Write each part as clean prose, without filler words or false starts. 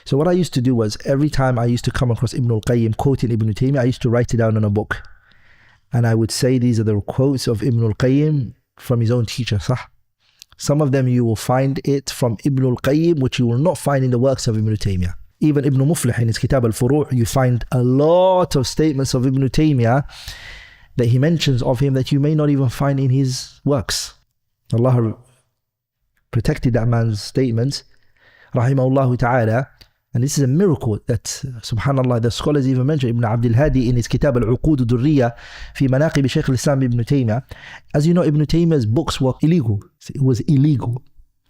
So what I used to do was, every time I used to come across Ibn al-Qayyim quoting Ibn Taymiyyah, I used to write it down in a book. And I would say these are the quotes of Ibn al-Qayyim from his own teacher, sah. Some of them you will find it from Ibn al-Qayyim, which you will not find in the works of Ibn Taymiyyah. Even Ibn Muflih in his Kitab al-Furu', you find a lot of statements of Ibn Taymiyyah that he mentions of him that you may not even find in his works. Allah protected that man's statements, rahimahullah ta'ala. And this is a miracle that, subhanallah, the scholars even mention. Ibn Abdul Hadi in his Kitab al-Uqud al-Durriya fi Manaqib Shaykh al-Islam Ibn Taymiyyah. As you know, Ibn Taymiyyah's books were illegal. It was illegal.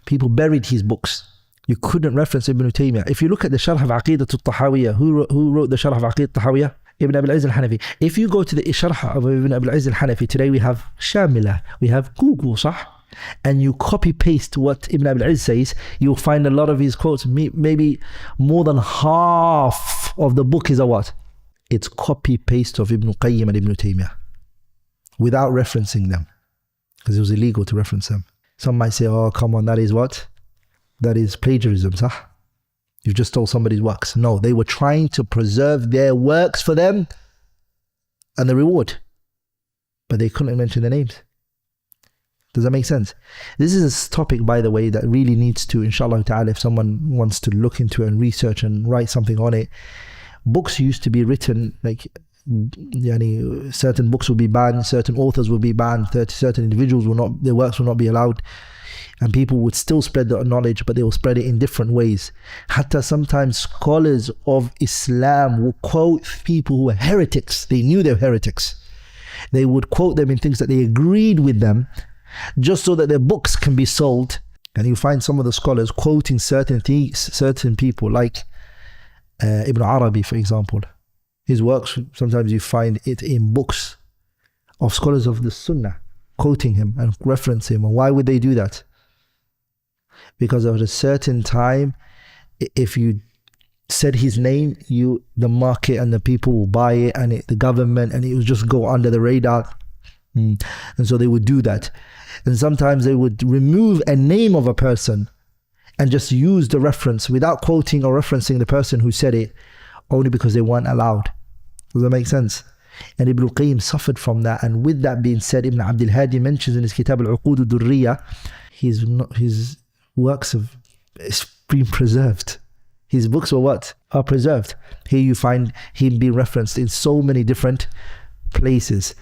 People buried his books. You couldn't reference Ibn Taymiyyah. If you look at the Sharh of Aqidat al-Tahawiyah, who wrote the Sharh of Aqidat al-Tahawiyah? Ibn Abil Izz al-Hanafi. If you go to the Sharh of Ibn Abil Izz al-Hanafi, today we have Shamila, we have Google, sah? And you copy paste what Ibn Abil Izz says, you'll find a lot of his quotes, maybe more than half of the book is a what? It's copy paste of Ibn Qayyim and Ibn Taymiyyah without referencing them, because it was illegal to reference them. Some might say, oh come on, that is what? That is plagiarism, sah? You've just stole somebody's works. No, they were trying to preserve their works for them and the reward, but they couldn't mention their names. Does that make sense? This is a topic, by the way, that really needs to, inshallah ta'ala, if someone wants to look into it and research and write something on it. Books used to be written, like, certain books will be banned, certain authors will be banned, certain individuals will not, their works will not be allowed. And people would still spread the knowledge, but they will spread it in different ways. Hatta sometimes scholars of Islam will quote people who are heretics. They knew they were heretics. They would quote them in things that they agreed with them, just so that their books can be sold. And you find some of the scholars quoting certain people, like Ibn Arabi, for example. His works, sometimes you find it in books of scholars of the Sunnah, quoting him and referencing him. And why would they do that? Because at a certain time, if you said his name, the market and the people will buy it, and the government, and it would just go under the radar. And so they would do that. And sometimes they would remove a name of a person and just use the reference without quoting or referencing the person who said it, only because they weren't allowed. Does that make sense? And Ibn al-Qayyim suffered from that. And with that being said, Ibn Abdul Hadi mentions in his Kitab al-Uqud al-Durriya, his works have been preserved. His books were what? Are preserved. Here you find him being referenced in so many different places.